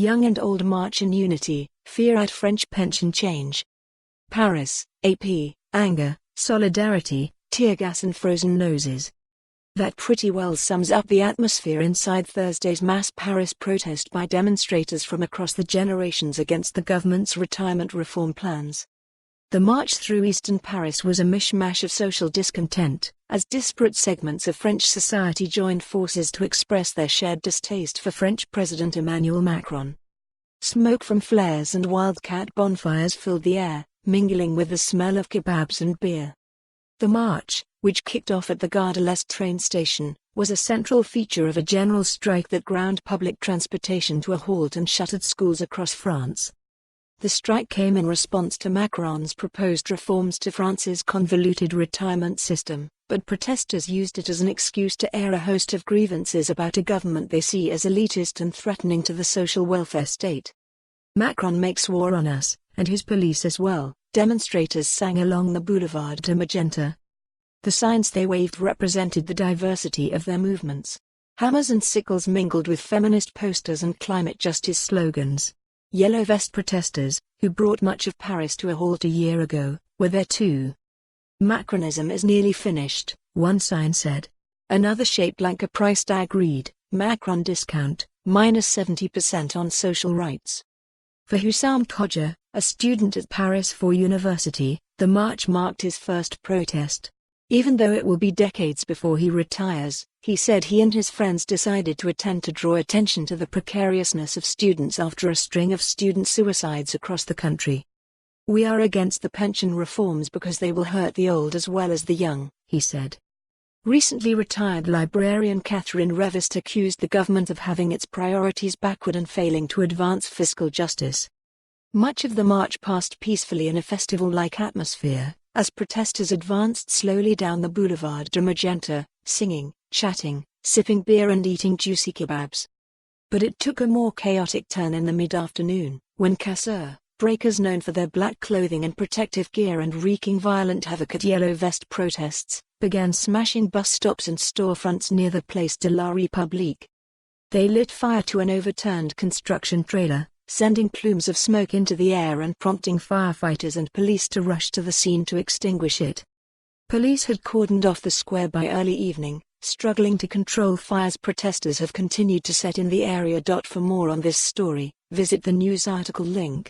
Young and old march in unity, fear at French pension change. Paris, AP, anger, solidarity, tear gas and frozen noses. That pretty well sums up the atmosphere inside Thursday's mass Paris protest by demonstrators from across the generations against the government's retirement reform plans. The march through eastern Paris was a mishmash of social discontent, as disparate segments of French society joined forces to express their shared distaste for French President Emmanuel Macron. Smoke from flares and wildcat bonfires filled the air, mingling with the smell of kebabs and beer. The march, which kicked off at the Gare train station, was a central feature of a general strike that ground public transportation to a halt and shuttered schools across France. The strike came in response to Macron's proposed reforms to France's convoluted retirement system, but protesters used it as an excuse to air a host of grievances about a government they see as elitist and threatening to the social welfare state. "Macron makes war on us, and his police as well," demonstrators sang along the Boulevard de Magenta. The signs they waved represented the diversity of their movements. Hammers and sickles mingled with feminist posters and climate justice slogans. Yellow vest protesters, who brought much of Paris to a halt a year ago, were there too. "Macronism is nearly finished," one sign said. Another shaped like a price tag read, "Macron discount, minus 70% on social rights." For Hussam Kodja, a student at Paris 4 University, the march marked his first protest. Even though it will be decades before he retires, he said he and his friends decided to attend to draw attention to the precariousness of students after a string of student suicides across the country. "We are against the pension reforms because they will hurt the old as well as the young," he said. Recently retired librarian Catherine Revest accused the government of having its priorities backward and failing to advance fiscal justice. Much of the march passed peacefully in a festival-like atmosphere, as protesters advanced slowly down the Boulevard de Magenta, singing, chatting, sipping beer and eating juicy kebabs. But it took a more chaotic turn in the mid-afternoon, when casseurs, breakers known for their black clothing and protective gear and wreaking violent havoc at yellow vest protests, began smashing bus stops and storefronts near the Place de la République. They lit fire to an overturned construction trailer, sending plumes of smoke into the air and prompting firefighters and police to rush to the scene to extinguish it. Police had cordoned off the square by early evening, struggling to control fires. Protesters have continued to set in the area. For more on this story, visit the news article link.